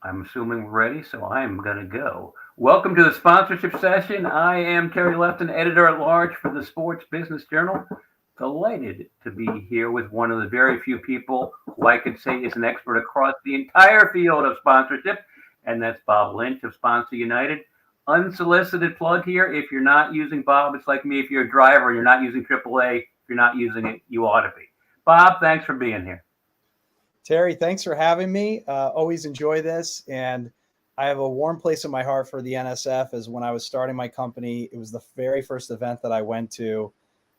I'm assuming we're ready, so I'm going to go. Welcome to the sponsorship session. I am Terry Lefton, editor at large for the Sports Business Journal. Delighted to be here with one of the very few people who I could say is an expert across the entire field of sponsorship, and that's Bob Lynch of Sponsor United. Unsolicited plug here. If you're not using Bob, it's like me. If you're a driver and you're not using AAA, if you're not using it, you ought to be. Bob, thanks for being here. Terry, thanks for having me. Always enjoy this. And I have a warm place in my heart for the NSF as when I was starting my company, it was the very first event that I went to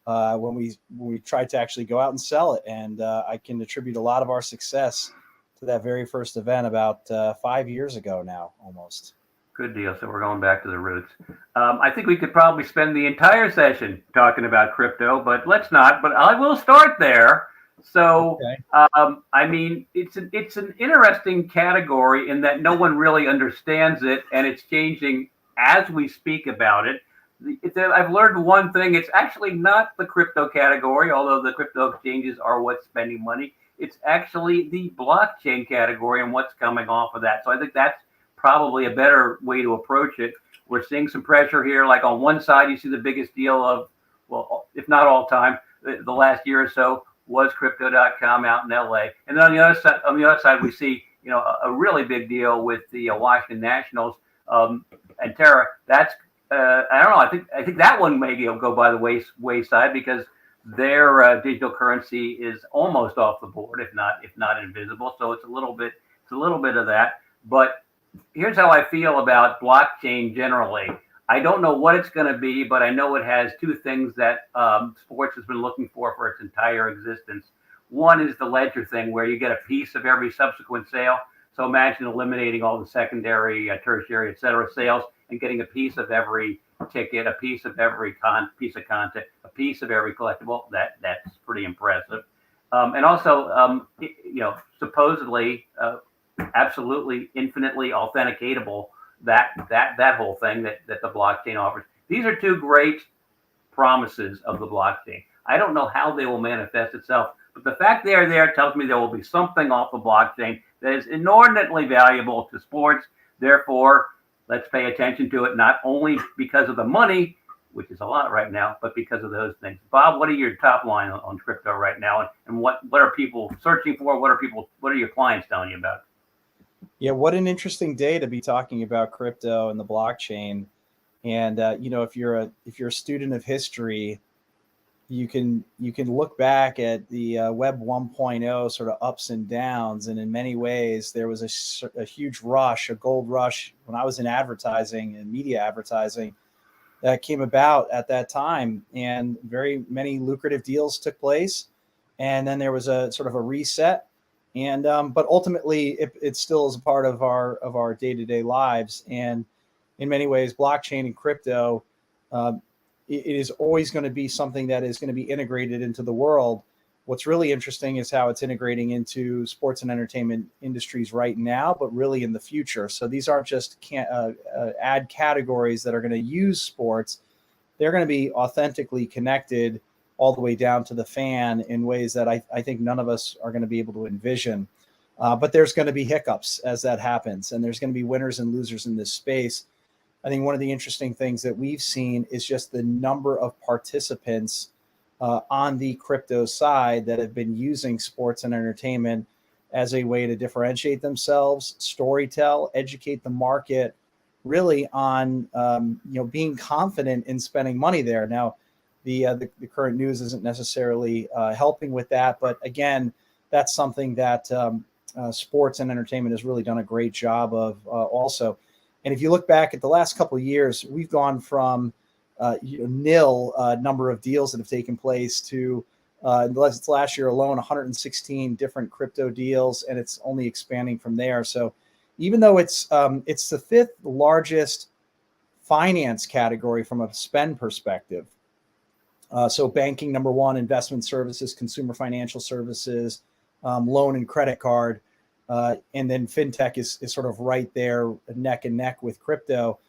when we tried to actually go out and sell it. And I can attribute a lot of our success to that very first event about 5 years ago now, almost. Good deal. So we're going back to the roots. I think we could probably spend the entire session talking about crypto, but let's not. But I will start there. So, Okay. I mean, it's an interesting category in that no one really understands it, and it's changing as we speak about it. I've learned one thing: it's actually not the crypto category, although the crypto exchanges are what's spending money. It's actually the blockchain category and what's coming off of that. So I think that's probably a better way to approach it. We're seeing some pressure here. Like on one side, you see the biggest deal of, well, if not all time, the last year or so was crypto.com out in LA. And then on the other side, we see, a really big deal with the Washington Nationals. And Tara, that's I don't know. I think that one may go by the wayside because their digital currency is almost off the board, if not invisible. So it's a little bit of that. But here's how I feel about blockchain generally. I don't know what it's going to be, but I know it has two things that sports has been looking for its entire existence. One is the ledger thing, where you get a piece of every subsequent sale. So imagine eliminating all the secondary, tertiary, et cetera, sales and getting a piece of every ticket, a piece of every piece of content, a piece of every collectible. That's pretty impressive. And also, supposedly, absolutely infinitely authenticatable, that whole thing that the blockchain offers. These are two great promises of the blockchain. I don't know how they will manifest itself, but the fact they are there tells me there will be something off the blockchain that is inordinately valuable to sports. Therefore, let's pay attention to it, not only because of the money, which is a lot right now, but because of those things. Bob, what are your top line on crypto right now, and what are people searching for? What are your clients telling you about? Yeah, what an interesting day to be talking about crypto and the blockchain. And if you're a student of history, you can look back at the Web 1.0 sort of ups and downs, and in many ways there was a huge rush, a gold rush when I was in advertising and media advertising that came about at that time, and very many lucrative deals took place, and then there was a sort of a reset, and but ultimately it still is a part of our day-to-day lives, and in many ways blockchain and crypto. It is always going to be something that is going to be integrated into the world. What's really interesting is how it's integrating into sports and entertainment industries right now, but really in the future. So these aren't just ad categories that are going to use sports. They're going to be authentically connected all the way down to the fan in ways that I think none of us are going to be able to envision. But there's going to be hiccups as that happens, and there's going to be winners and losers in this space. I think one of the interesting things that we've seen is just the number of participants on the crypto side that have been using sports and entertainment as a way to differentiate themselves, storytell, educate the market, really on being confident in spending money there. Now, the current news isn't necessarily helping with that, but again, that's something that sports and entertainment has really done a great job of also. And if you look back at the last couple of years, we've gone from nil number of deals that have taken place to last year alone 116 different crypto deals, and it's only expanding from there. So even though it's the fifth largest finance category from a spend perspective, so banking number one, investment services, consumer financial services, loan and credit card. And then fintech is sort of right there neck and neck with crypto.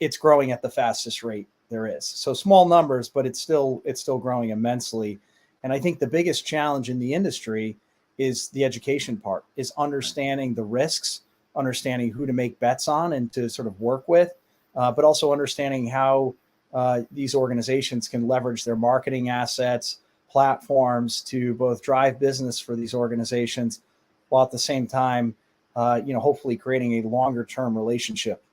It's growing at the fastest rate there is. So small numbers, but it's still growing immensely. And I think the biggest challenge in the industry is the education part, is understanding the risks understanding who to make bets on and to sort of work with, but also understanding how these organizations can leverage their marketing assets, platforms to both drive business for these organizations, while at the same time, hopefully creating a longer term relationship.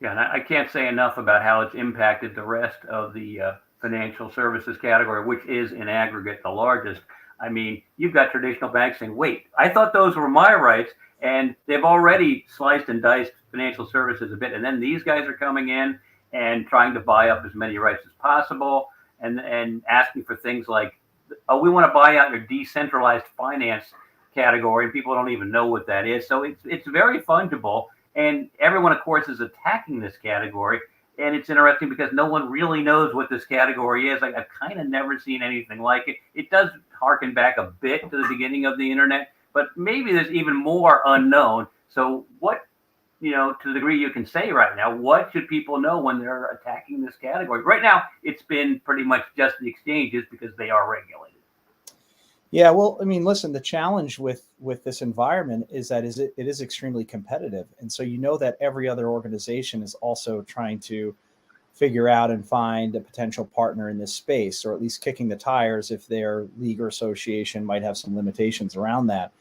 Yeah, and I can't say enough about how it's impacted the rest of the financial services category, which is in aggregate the largest. I mean, you've got traditional banks saying, wait, I thought those were my rights, and they've already sliced and diced financial services a bit. And then these guys are coming in and trying to buy up as many rights as possible and asking for things like, oh, we want to buy out your decentralized finance category, and people don't even know what that is. So it's very fungible, and everyone, of course, is attacking this category. And it's interesting because no one really knows what this category is. Like, I've kind of never seen anything like it. It does harken back a bit to the beginning of the internet, but maybe there's even more unknown. So what, to the degree you can say right now, what should people know when they're attacking this category? Right now, it's been pretty much just the exchanges because they are regulated. Yeah, well, I mean, listen, the challenge with this environment is that it is extremely competitive. And so that every other organization is also trying to figure out and find a potential partner in this space, or at least kicking the tires if their league or association might have some limitations around that.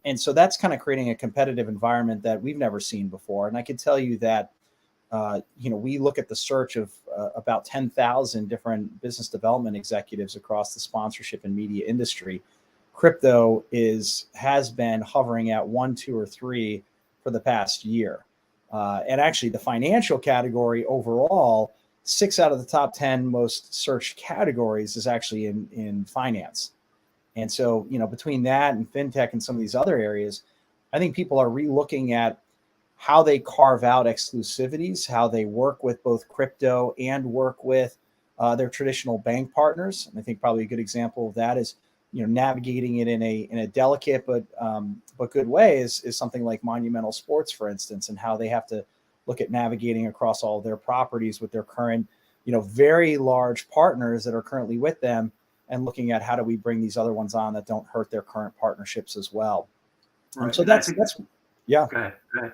And so that's kind of creating a competitive environment that we've never seen before. And I can tell you that, we look at the search of about 10,000 different business development executives across the sponsorship and media industry. Crypto has been hovering at 1, 2, or 3 for the past year. And actually, the financial category overall, 6 out of the top 10 most searched categories is actually in finance. And so, between that and fintech and some of these other areas, I think people are re-looking at how they carve out exclusivities, how they work with both crypto and work with their traditional bank partners. And I think probably a good example of that is, navigating it in a delicate but good way is something like Monumental Sports, for instance, and how they have to look at navigating across all their properties with their current, very large partners that are currently with them, and looking at how do we bring these other ones on that don't hurt their current partnerships as well. Right. So that's yeah. Go ahead.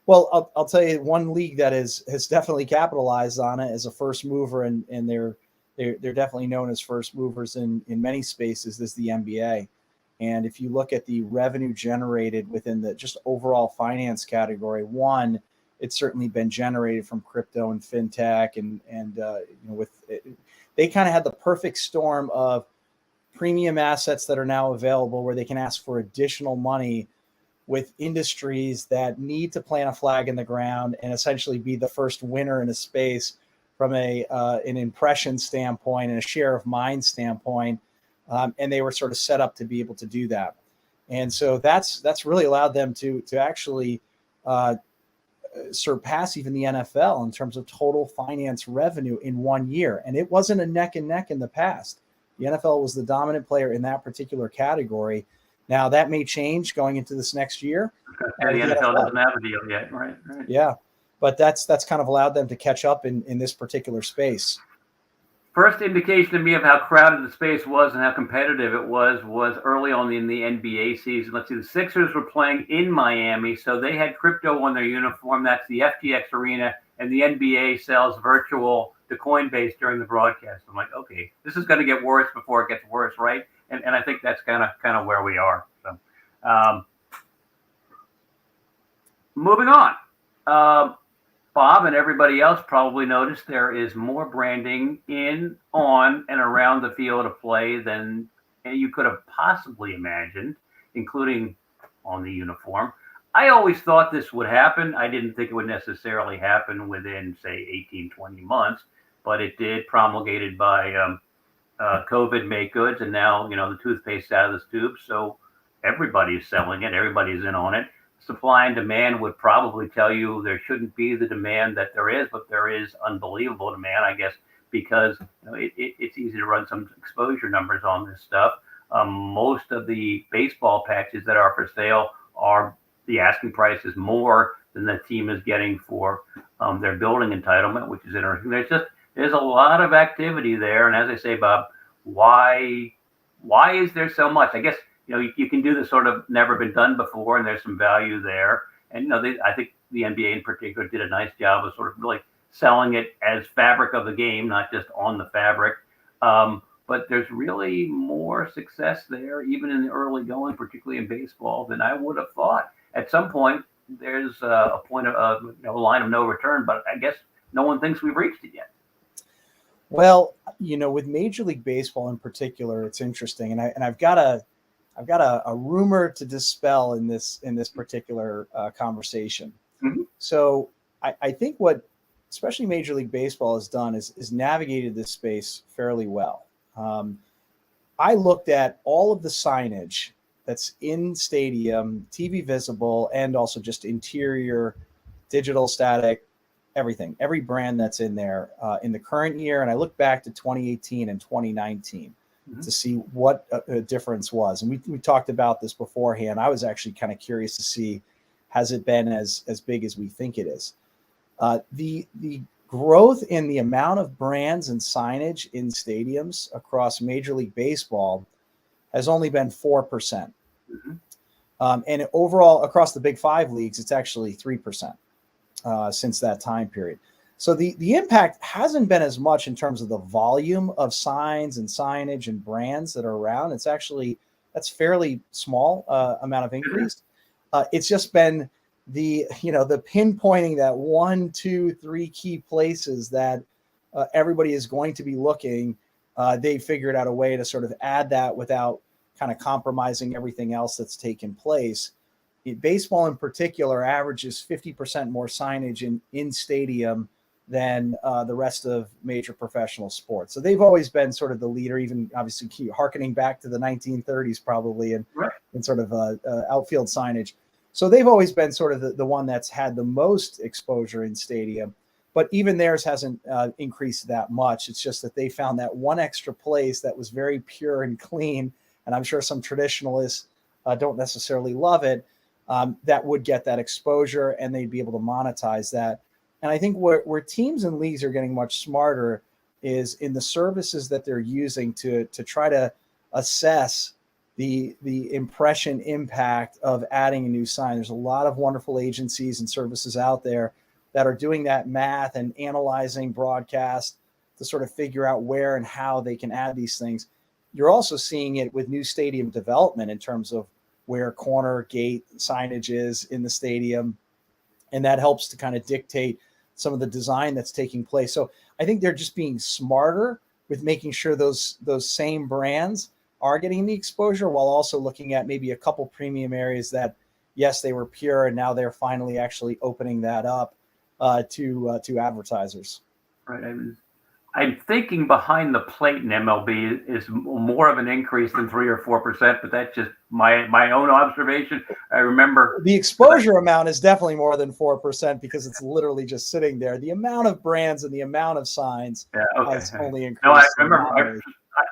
Well, I'll tell you one league that has definitely capitalized on it as a first mover, and they're definitely known as first movers in many spaces, is the NBA. And if you look at the revenue generated within the just overall finance category, one, it's certainly been generated from crypto and fintech, and they kind of had the perfect storm of premium assets that are now available where they can ask for additional money with industries that need to plant a flag in the ground and essentially be the first winner in a space from an impression standpoint and a share of mind standpoint. And they were sort of set up to be able to do that. And so that's really allowed them to actually surpass even the NFL in terms of total finance revenue in 1 year. And it wasn't a neck and neck in the past. The NFL was the dominant player in that particular category. Now that may change going into this next year. And the NFL doesn't have a deal yet, right? Yeah, but that's kind of allowed them to catch up in this particular space. First indication to me of how crowded the space was and how competitive it was early on in the NBA season. Let's see, the Sixers were playing in Miami, so they had crypto on their uniform. That's the FTX arena, and the NBA sells virtual to Coinbase during the broadcast. I'm like, okay, this is going to get worse before it gets worse, right? And I think that's kind of where we are. So, moving on. Bob and everybody else probably noticed there is more branding in, on, and around the field of play than you could have possibly imagined, including on the uniform. I always thought this would happen. I didn't think it would necessarily happen within, say, 18, 20 months, but it did, promulgated by COVID make goods, and now, the toothpaste out of the tube, so everybody's selling it, everybody's in on it. Supply and demand would probably tell you there shouldn't be the demand that there is, but there is unbelievable demand, I guess, because it's easy to run some exposure numbers on this stuff. Most of the baseball patches that are for sale are, the asking price is more than the team is getting for their building entitlement, which is interesting. There's a lot of activity there, and as I say, Bob, why is there so much? I guess you can do this sort of never been done before, and there's some value there. And I think the NBA in particular did a nice job of sort of really selling it as fabric of the game, not just on the fabric. But there's really more success there, even in the early going, particularly in baseball, than I would have thought. At some point, there's a point of line of no return, but I guess no one thinks we've reached it yet. Well, with Major League Baseball in particular, it's interesting, and I've got a rumor to dispel in this particular conversation. Mm-hmm. So I think what especially Major League Baseball has done is navigated this space fairly well. I looked at all of the signage that's in stadium, TV visible, and also just interior, digital, static, everything, every brand that's in there in the current year. And I looked back to 2018 and 2019 to see what a difference was. And we talked about this beforehand. I was actually kind of curious to see, has it been as big as we think it is? The growth in the amount of brands and signage in stadiums across Major League Baseball has only been 4%. And overall, across the Big Five leagues, it's actually 3% since that time period. So the impact hasn't been as much in terms of the volume of signs and signage and brands that are around. That's fairly small amount of increase. It's just been the pinpointing that 1, 2, 3 key places that everybody is going to be looking. They figured out a way to sort of add that without kind of compromising everything else that's taken place. Baseball in particular averages 50% more signage in stadium than the rest of major professional sports. So they've always been sort of the leader, even obviously harkening back to the 1930s probably in sort of outfield signage. So they've always been sort of the one that's had the most exposure in stadium, but even theirs hasn't increased that much. It's just that they found that one extra place that was very pure and clean, and I'm sure some traditionalists don't necessarily love it, that would get that exposure and they'd be able to monetize that. And I think where teams and leagues are getting much smarter is in the services that they're using to try to assess the impression impact of adding a new sign. There's a lot of wonderful agencies and services out there that are doing that math and analyzing broadcast to sort of figure out where and how they can add these things. You're also seeing it with new stadium development in terms of where corner gate signage is in the stadium. And that helps to kind of dictate some of the design that's taking place. So I think they're just being smarter with making sure those same brands are getting the exposure while also looking at maybe a couple premium areas that, yes, they were pure and now they're finally actually opening that up to advertisers. Right. I'm thinking behind the plate in MLB is more of an increase than 3 or 4%, but that's just my own observation. I remember the exposure amount is definitely more than 4% because it's literally just sitting there. The amount of brands and the amount of signs has only increased. No, I remember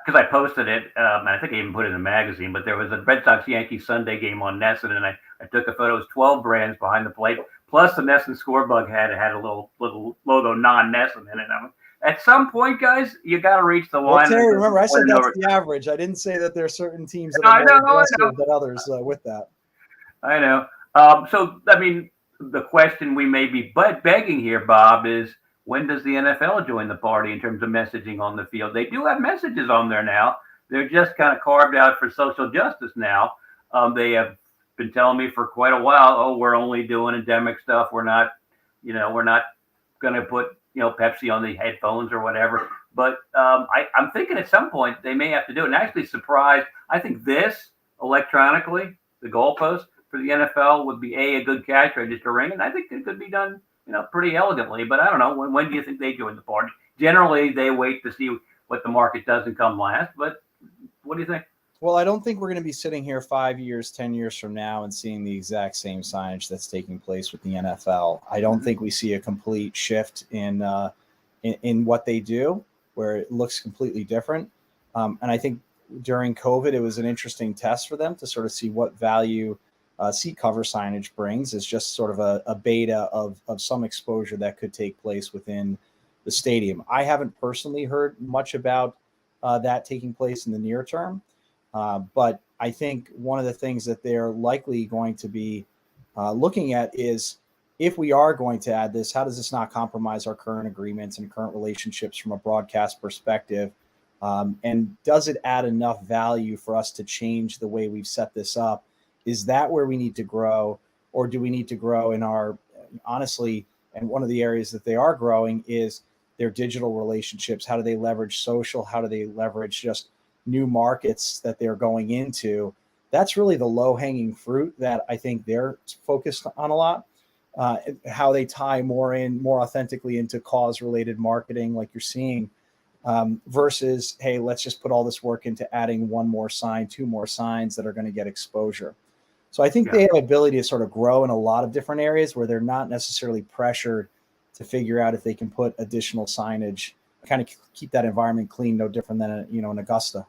because I posted it, and I think I even put it in the magazine, but there was a Red Sox-Yankees Sunday game on NESN, and I took a photo. It was 12 brands behind the plate, plus the NESN scorebug had a little logo non-NESN in it. At some point, guys, you got to reach the line. Well, Terry, remember, I said that's the average. I didn't say that there are certain teams that are more aggressive than others with that. I know. So, I mean, the question we may be begging here, Bob, is when does the NFL join the party in terms of messaging on the field? They do have messages on there now. They're just kind of carved out for social justice now. They have been telling me for quite a while, we're only doing endemic stuff. We're not going to put Pepsi on the headphones or whatever. But I'm thinking at some point they may have to do it. And actually surprised, I think this electronically, the goalpost for the NFL would be a good cash register ring. And I think it could be done, pretty elegantly. But I don't know. When do you think they join the party? Generally, they wait to see what the market does and come last. But what do you think? Well, I don't think we're going to be sitting here 5 years, 10 years from now and seeing the exact same signage that's taking place with the NFL. I don't think we see a complete shift in what they do, where it looks completely different. And I think during COVID, it was an interesting test for them to sort of see what value seat cover signage brings as just sort of a beta of some exposure that could take place within the stadium. I haven't personally heard much about that taking place in the near term. But I think one of the things that they're likely going to be looking at is, if we are going to add this, how does this not compromise our current agreements and current relationships from a broadcast perspective? And does it add enough value for us to change the way we've set this up? Is that where we need to grow, or do we need to grow in our, honestly, and one of the areas that they are growing is their digital relationships. How do they leverage social? How do they leverage just new markets that they're going into? That's really the low-hanging fruit that I think they're focused on a lot. How they tie more authentically into cause-related marketing, like you're seeing, versus, hey, let's just put all this work into adding one more sign, two more signs that are going to get exposure. So I think they have the ability to sort of grow in a lot of different areas where they're not necessarily pressured to figure out if they can put additional signage, kind of keep that environment clean, no different than an Augusta.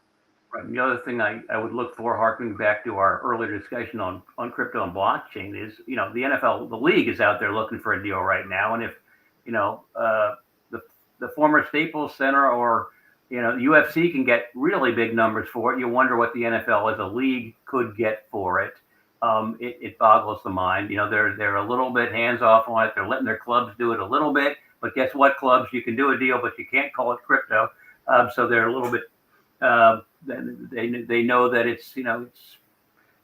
Right. And the other thing I would look for, harkening back to our earlier discussion on crypto and blockchain, is, the NFL, the league is out there looking for a deal right now. And if, the former Staples Center or, the UFC can get really big numbers for it, you wonder what the NFL as a league could get for it. It boggles the mind. They're a little bit hands off on it. They're letting their clubs do it a little bit. But guess what, clubs? You can do a deal, but you can't call it crypto. So they're a little bit, they know that it's a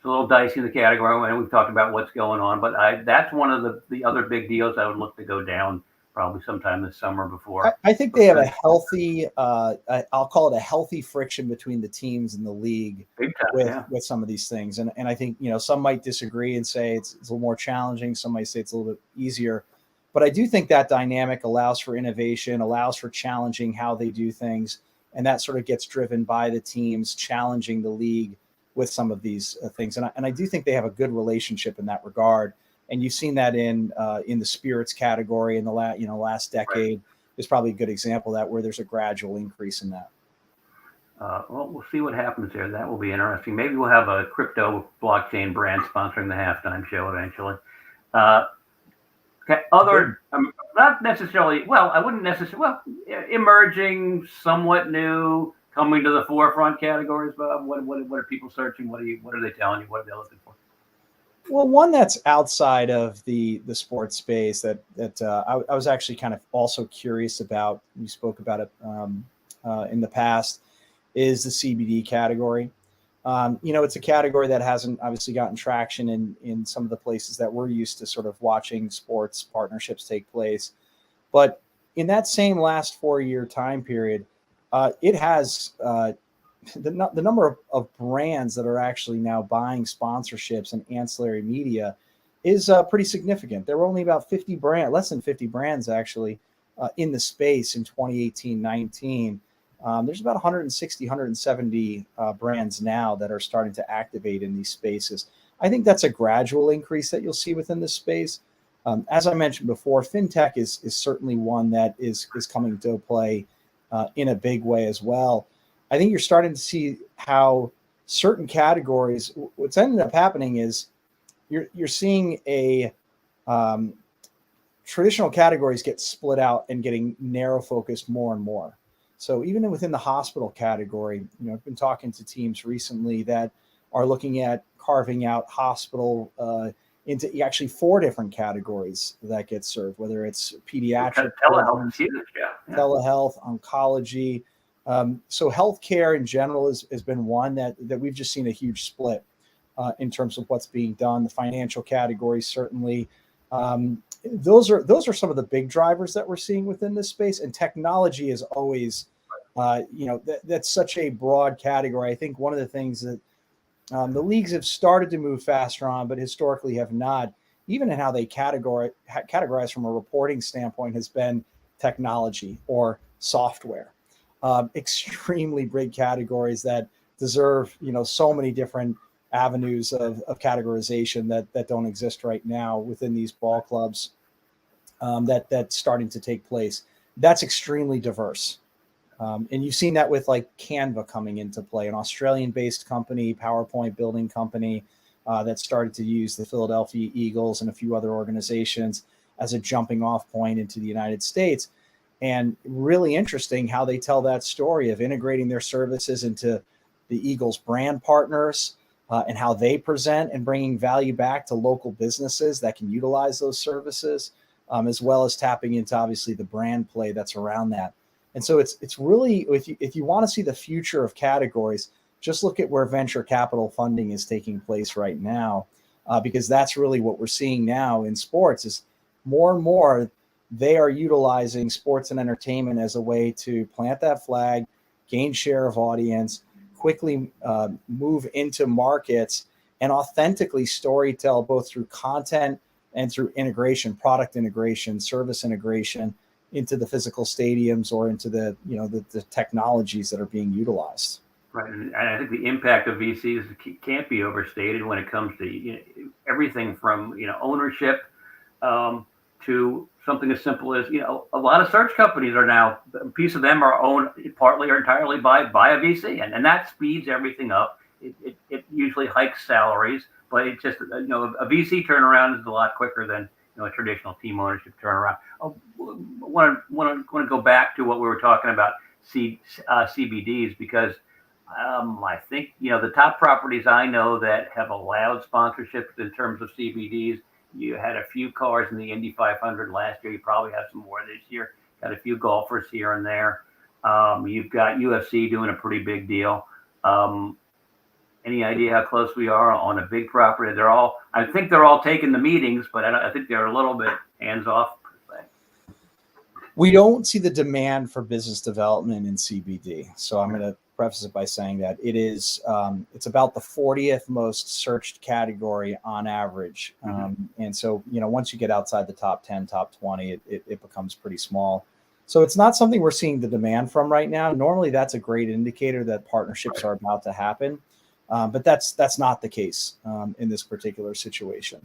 little dicey in the category, and we've talked about what's going on. But that's one of the other big deals I would look to go down probably sometime this summer before. I think they have a healthy, I'll call it a healthy friction between the teams and the league with some of these things. And I think, some might disagree and say it's a little more challenging. Some might say it's a little bit easier. But I do think that dynamic allows for innovation, allows for challenging how they do things. And that sort of gets driven by the teams challenging the league with some of these things. And I do think they have a good relationship in that regard. And you've seen that in the spirits category in the last decade. Is probably a good example of that, where there's a gradual increase in that. Well, we'll see what happens there. That will be interesting. Maybe we'll have a crypto blockchain brand sponsoring the halftime show eventually. Okay, not necessarily. Well, I wouldn't necessarily. Well, emerging, somewhat new, coming to the forefront categories. Bob, what are people searching? What are they telling you? What are they looking for? Well, one that's outside of the sports space that I was actually kind of also curious about. We spoke about it in the past, is the CBD category. It's a category that hasn't obviously gotten traction in some of the places that we're used to sort of watching sports partnerships take place. But in that same last 4-year time period, it has the number of brands that are actually now buying sponsorships and ancillary media is pretty significant. There were only about less than 50 brands actually in the space in 2018-19. There's about 160, 170 brands now that are starting to activate in these spaces. I think that's a gradual increase that you'll see within this space. As I mentioned before, fintech is certainly one that is coming to play in a big way as well. I think you're starting to see how certain categories, what's ended up happening is you're seeing traditional categories get split out and getting narrow focused more and more. So even within the hospital category, I've been talking to teams recently that are looking at carving out hospital into actually 4 different categories that get served, whether it's pediatric, telehealth, oncology. So healthcare in general has been one that we've just seen a huge split in terms of what's being done. The financial categories, certainly. Those are some of the big drivers that we're seeing within this space. And technology is always, that's such a broad category. I think one of the things that the leagues have started to move faster on, but historically have not, even in how they categorize from a reporting standpoint, has been technology or software. Extremely big categories that deserve, so many different avenues of categorization that don't exist right now within these ball clubs that's starting to take place. That's extremely diverse. And you've seen that with like Canva coming into play, an Australian-based company, PowerPoint building company that started to use the Philadelphia Eagles and a few other organizations as a jumping off point into the United States. And really interesting how they tell that story of integrating their services into the Eagles brand partners, and how they present, and bringing value back to local businesses that can utilize those services, as well as tapping into obviously the brand play that's around that. And so it's really, if you want to see the future of categories, just look at where venture capital funding is taking place right now, because that's really what we're seeing now in sports is more and more they are utilizing sports and entertainment as a way to plant that flag, gain share of audience, quickly move into markets, and authentically storytell both through content and through integration, product integration, service integration into the physical stadiums or into the technologies that are being utilized. Right, and I think the impact of VCs can't be overstated when it comes to everything from ownership to something as simple as a lot of search companies are now, a piece of them are owned partly or entirely by a VC, and that speeds everything up. It usually hikes salaries, but it just a VC turnaround is a lot quicker than a traditional team ownership turnaround. I want to go back to what we were talking about CBDs, because I think the top properties I know that have allowed sponsorships in terms of CBDs. You had a few cars in the Indy 500 last year. You probably have some more this year. Got a few golfers here and there. You've got UFC doing a pretty big deal. Any idea how close we are on a big property? I think they're all taking the meetings, but I think they're a little bit hands off per se. We don't see the demand for business development in CBD. So I'm going to preface it by saying that it's about the 40th most searched category on average. And so, once you get outside the top 10, top 20, it becomes pretty small. So it's not something we're seeing the demand from right now. Normally that's a great indicator that partnerships are about to happen. But that's not the case in this particular situation.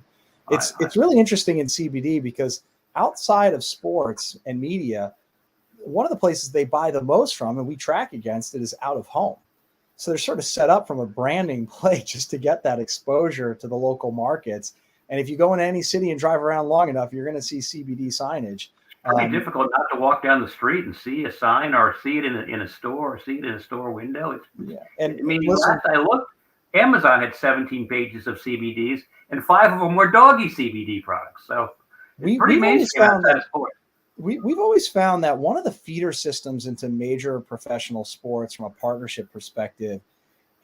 It's really interesting in CBD because outside of sports and media, one of the places they buy the most from, and we track against it, is out of home. So they're sort of set up from a branding play just to get that exposure to the local markets. And if you go into any city and drive around long enough, you're going to see CBD signage. It's pretty difficult not to walk down the street and see a sign or see it in a store or see it in a store window. And I mean, last I looked, Amazon had 17 pages of CBDs, and 5 of them were doggy CBD products. So it's pretty mainstream outside of sports. We've always found that one of the feeder systems into major professional sports from a partnership perspective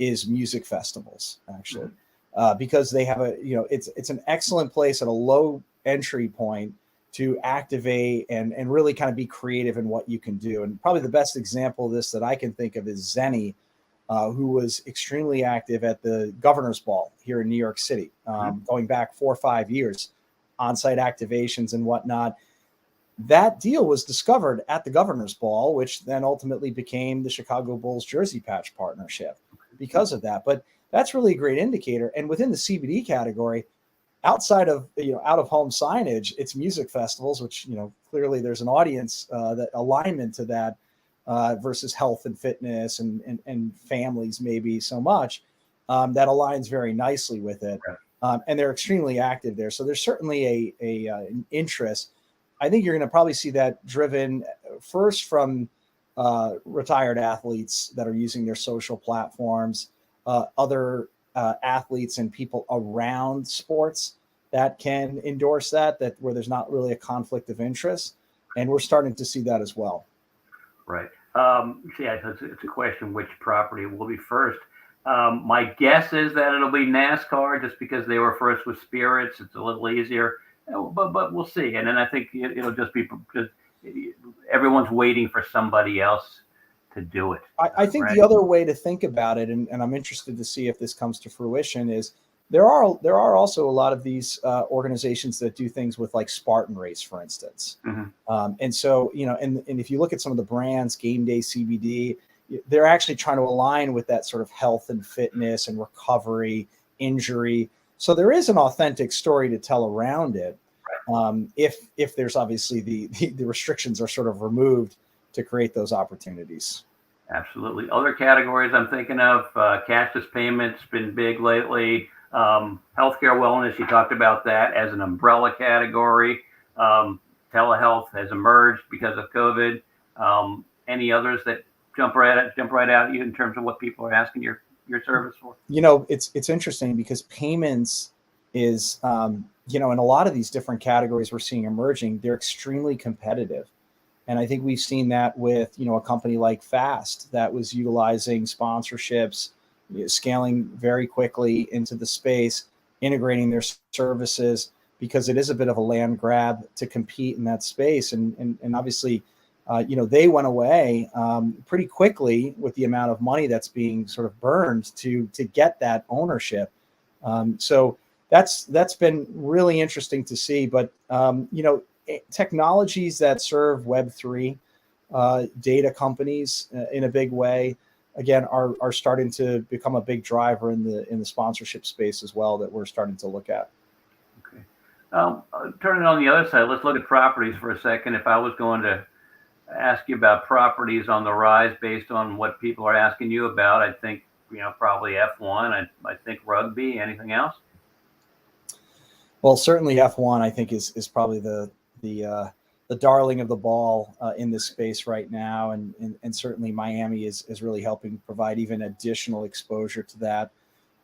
is music festivals, actually, because they have it's an excellent place at a low entry point to activate and really kind of be creative in what you can do. And probably the best example of this that I can think of is Zenny, who was extremely active at the Governor's Ball here in New York City, going back 4 or 5 years, on-site activations and whatnot. That deal was discovered at the Governor's Ball, which then ultimately became the Chicago Bulls jersey patch partnership because of that. But that's really a great indicator. And within the CBD category, outside of out of home signage, it's music festivals, which clearly there's an audience that alignment to that versus health and fitness and families maybe so much that aligns very nicely with it. And they're extremely active there. So there's certainly an interest. I think you're going to probably see that driven first from retired athletes that are using their social platforms, other athletes and people around sports that can endorse that where there's not really a conflict of interest. And we're starting to see that as well. Right. It's a question which property will be first. My guess is that it'll be NASCAR just because they were first with spirits. It's a little easier. But we'll see. And then I think it'll just be everyone's waiting for somebody else to do it. I think the other way to think about it, and I'm interested to see if this comes to fruition, is there are also a lot of these organizations that do things with like Spartan Race, for instance. And so, and if you look at some of the brands, Game Day CBD, they're actually trying to align with that sort of health and fitness and recovery, injury. So there is an authentic story to tell around it. If there's obviously the restrictions are sort of removed to create those opportunities. Absolutely. Other categories I'm thinking of, cashless payments been big lately. Healthcare wellness, you talked about that as an umbrella category. Telehealth has emerged because of COVID. Any others that jump right out at you in terms of what people are asking your your service for? It's interesting because payments is, in a lot of these different categories we're seeing emerging, they're extremely competitive. And I think we've seen that with, a company like Fast that was utilizing sponsorships, scaling very quickly into the space, integrating their services, because it is a bit of a land grab to compete in that space. And obviously, they went away pretty quickly with the amount of money that's being sort of burned to get that ownership. So that's been really interesting to see. But technologies that serve Web3 data companies in a big way, again, are starting to become a big driver in the sponsorship space as well, that we're starting to look at. Okay. Turning on the other side, let's look at properties for a second. If I was going to ask you about properties on the rise based on what people are asking you about, I think, probably F1. I think rugby. Anything else? Well, certainly F1, I think, is probably the darling of the ball in this space right now, and certainly Miami is really helping provide even additional exposure to that.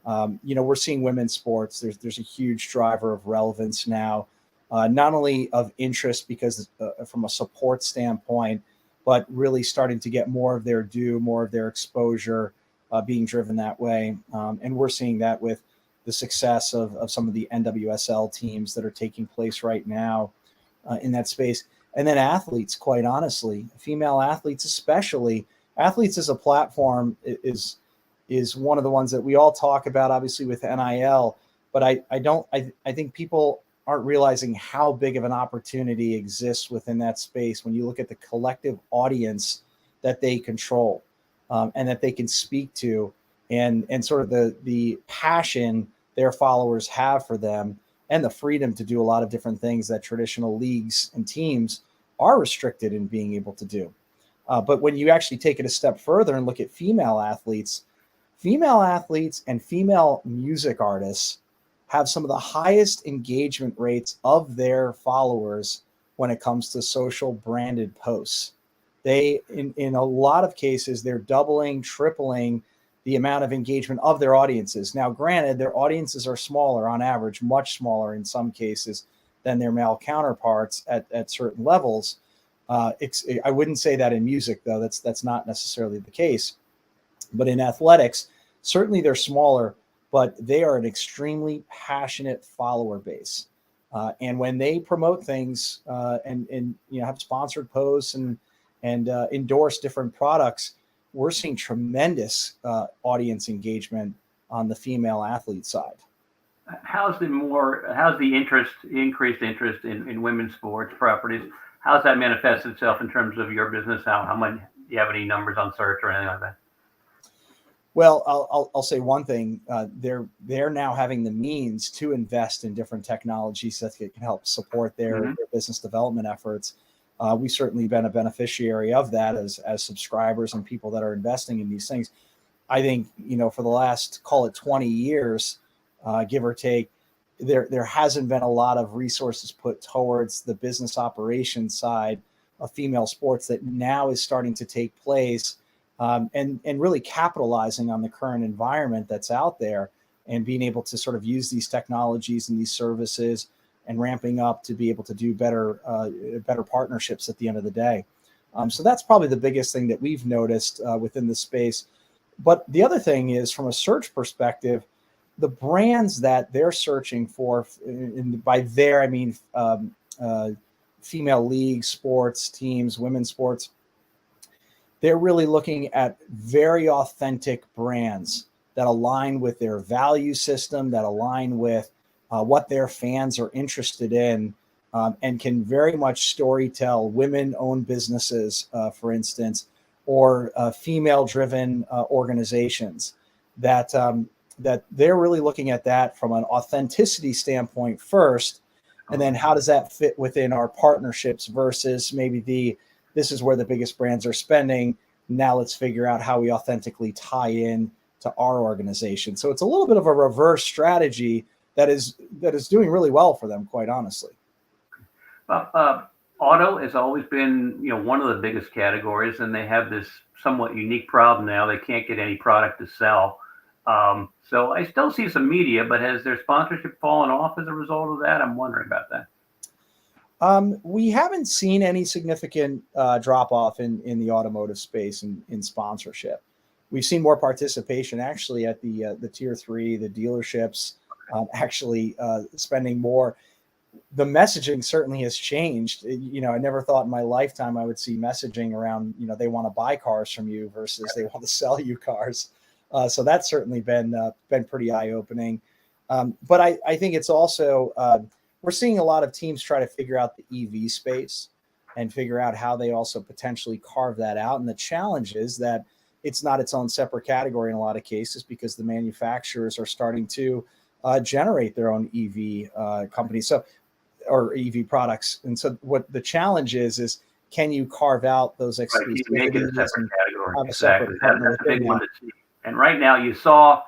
We're seeing women's sports. There's a huge driver of relevance now, not only of interest because from a support standpoint, but really starting to get more of their due, more of their exposure being driven that way. And we're seeing that with the success of some of the NWSL teams that are taking place right now in that space. And then athletes, quite honestly, female athletes, especially athletes as a platform is one of the ones that we all talk about, obviously with NIL, but I think people aren't realizing how big of an opportunity exists within that space when you look at the collective audience that they control and that they can speak to, and sort of the passion their followers have for them, and the freedom to do a lot of different things that traditional leagues and teams are restricted in being able to do. But when you actually take it a step further and look at female athletes and female music artists have some of the highest engagement rates of their followers when it comes to social branded posts. They, in a lot of cases, they're doubling, tripling the amount of engagement of their audiences. Now, granted, their audiences are smaller on average, much smaller in some cases than their male counterparts at certain levels. I wouldn't say that in music, though. That's not necessarily the case. But in athletics, certainly they're smaller, but they are an extremely passionate follower base. And when they promote things and have sponsored posts and endorse different products, we're seeing tremendous audience engagement on the female athlete side. How's the increased interest in women's sports properties? How's that manifest itself in terms of your business? How much, do you have any numbers on search or anything like that? Well, I'll say one thing. They're now having the means to invest in different technologies that can help support their business development efforts. We've certainly been a beneficiary of that as subscribers and people that are investing in these things. I think, for the last, call it 20 years, give or take, there hasn't been a lot of resources put towards the business operations side of female sports that now is starting to take place, and really capitalizing on the current environment that's out there and being able to sort of use these technologies and these services and ramping up to be able to do better partnerships at the end of the day. So that's probably the biggest thing that we've noticed within the space. But the other thing is, from a search perspective, the brands that they're searching for, and by there I mean female leagues, sports teams, women's sports, they're really looking at very authentic brands that align with their value system, that align with what their fans are interested in, and can very much storytell women-owned businesses, for instance, or female-driven organizations. That they're really looking at that from an authenticity standpoint first, and then how does that fit within our partnerships versus maybe this is where the biggest brands are spending. Now let's figure out how we authentically tie in to our organization. So it's a little bit of a reverse strategy that is doing really well for them, quite honestly. Auto has always been, one of the biggest categories, and they have this somewhat unique problem now. They can't get any product to sell. So I still see some media, but has their sponsorship fallen off as a result of that? I'm wondering about that. We haven't seen any significant drop off in the automotive space in sponsorship. We've seen more participation actually at the tier 3, the dealerships actually spending more. The messaging certainly has changed. I never thought in my lifetime I would see messaging around, they want to buy cars from you versus they want to sell you cars. So that's certainly been pretty eye opening. But I think it's also we're seeing a lot of teams try to figure out the EV space and figure out how they also potentially carve that out. And the challenge is that it's not its own separate category in a lot of cases because the manufacturers are starting to generate their own EV companies, or EV products. And so what the challenge is can you carve out those exclusivities? Right, you make it a separate category. Exactly. That's a big one to see. And right now you saw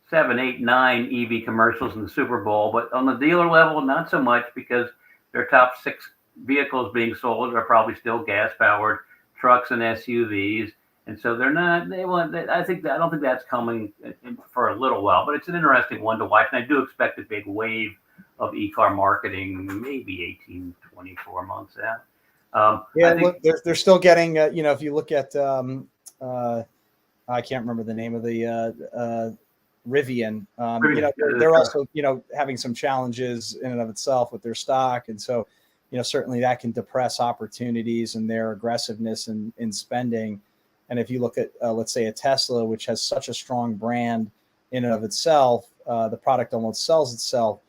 7, 8, 9 EV commercials in the Super Bowl, but on the dealer level, not so much because their top 6 vehicles being sold are probably still gas-powered trucks and SUVs, and so they're not. I don't think that's coming for a little while, but it's an interesting one to watch, and I do expect a big wave of e-car marketing, maybe 18, 24 months out. Look, they're still getting. If you look at, I can't remember the name of the. Rivian, they're also, having some challenges in and of itself with their stock. And so, certainly that can depress opportunities and their aggressiveness in spending. And if you look at, let's say a Tesla, which has such a strong brand in and of itself, the product almost sells itself.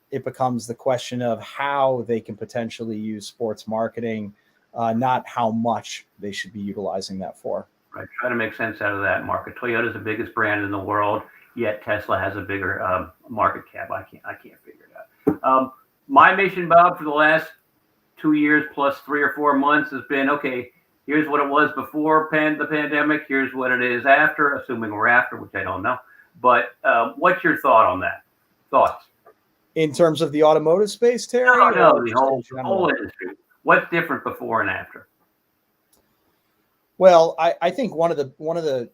It becomes the question of how they can potentially use sports marketing, not how much they should be utilizing that for. Right. Try to make sense out of that market. Toyota is the biggest brand in the world. Yet Tesla has a bigger market cap. I can't figure it out. My mission, Bob, for the last 2 years plus 3 or 4 months has been, okay, here's what it was before the pandemic. Here's what it is after, assuming we're after, which I don't know. But what's your thought on that? Thoughts? In terms of the automotive space, Terry? No, the whole industry. What's different before and after? Well, I think one of the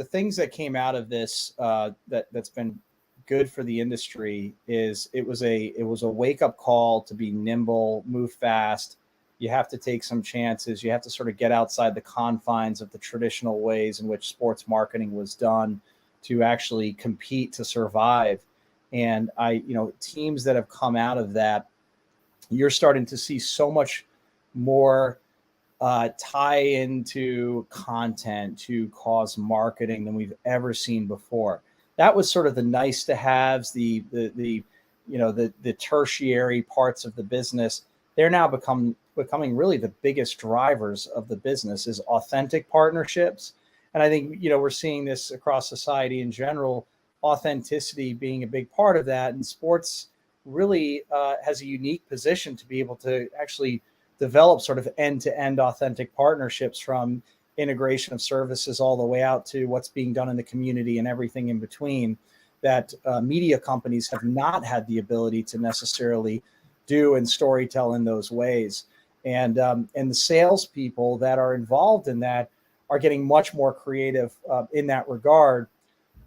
things that came out of this that's been good for the industry is it was a wake up call to be nimble, move fast. You have to take some chances. You have to sort of get outside the confines of the traditional ways in which sports marketing was done to actually compete to survive. And teams that have come out of that, you're starting to see so much more tie into content to cause marketing than we've ever seen before. That was sort of the nice to haves, the tertiary parts of the business. They're now becoming really the biggest drivers of the business is authentic partnerships. And I think, we're seeing this across society in general, authenticity being a big part of that. And sports really has a unique position to be able to actually develop sort of end-to-end authentic partnerships, from integration of services all the way out to what's being done in the community and everything in between, that media companies have not had the ability to necessarily do and storytell in those ways. And the salespeople that are involved in that are getting much more creative in that regard.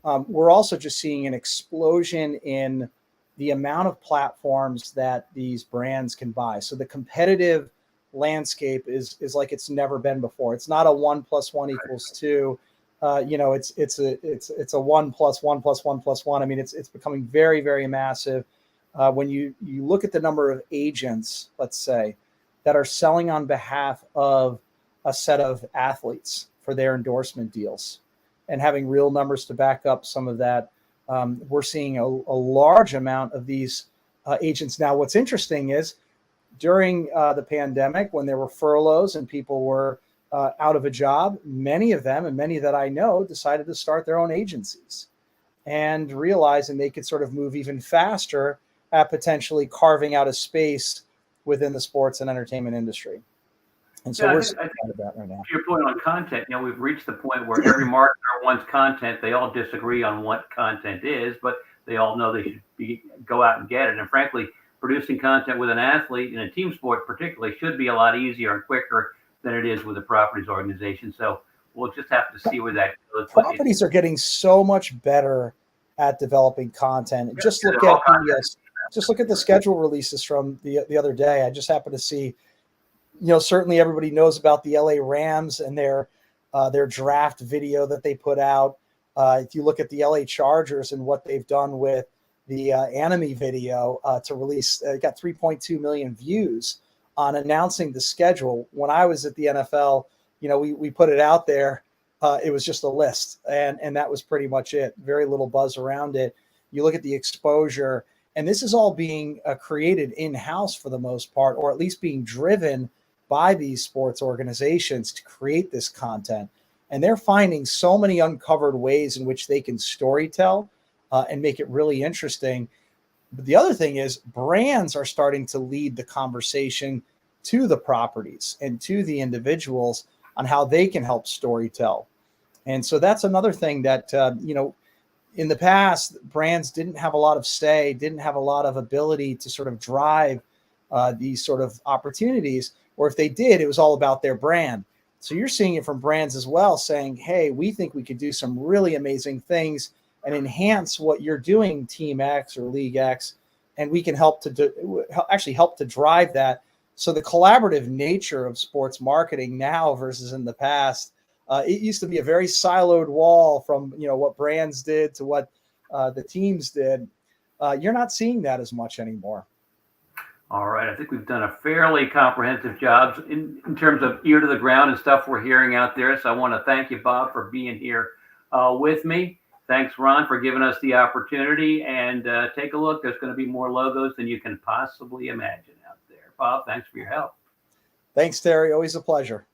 We're also just seeing an explosion in the amount of platforms that these brands can buy. So the competitive landscape is like it's never been before. It's not a 1 + 1 = 2. It's a 1 + 1 + 1 + 1. I mean, it's becoming very, very massive. When you look at the number of agents, let's say, that are selling on behalf of a set of athletes for their endorsement deals, and having real numbers to back up some of that, we're seeing a large amount of these agents. Now, what's interesting is during the pandemic, when there were furloughs and people were out of a job, many of them, and many that I know, decided to start their own agencies and realizing they could sort of move even faster at potentially carving out a space within the sports and entertainment industry. And so we're seeing that right now. To your point on content, we've reached the point where every marketer wants content. They all disagree on what content is, but they all know they should go out and get it. And frankly, producing content with an athlete in a team sport particularly should be a lot easier and quicker than it is with a properties organization. So we'll just have to see where that goes. But Properties are getting so much better at developing content. Just look all at the schedule releases from the other day. I just happened to see, certainly everybody knows about the LA Rams and their draft video that they put out. If you look at the LA Chargers and what they've done with the anime video to release, it got 3.2 million views on announcing the schedule. When I was at the NFL, we put it out there. It was just a list, and that was pretty much it. Very little buzz around it. You look at the exposure, and this is all being created in-house for the most part, or at least being driven by these sports organizations to create this content. And they're finding so many uncovered ways in which they can storytell and make it really interesting. But the other thing is brands are starting to lead the conversation to the properties and to the individuals on how they can help storytell. And so that's another thing that, in the past, brands didn't have a lot of say, didn't have a lot of ability to sort of drive these sort of opportunities. Or if they did, it was all about their brand. So you're seeing it from brands as well, saying, hey, we think we could do some really amazing things and enhance what you're doing, Team X or League X, and we can help to drive that. So the collaborative nature of sports marketing now versus in the past, it used to be a very siloed wall from what brands did to what the teams did. You're not seeing that as much anymore. All right, I think we've done a fairly comprehensive job in terms of ear to the ground and stuff we're hearing out there. So I want to thank you, Bob, for being here with me. Thanks, Ron, for giving us the opportunity. And take a look. There's going to be more logos than you can possibly imagine out there. Bob, thanks for your help. Thanks, Terry. Always a pleasure.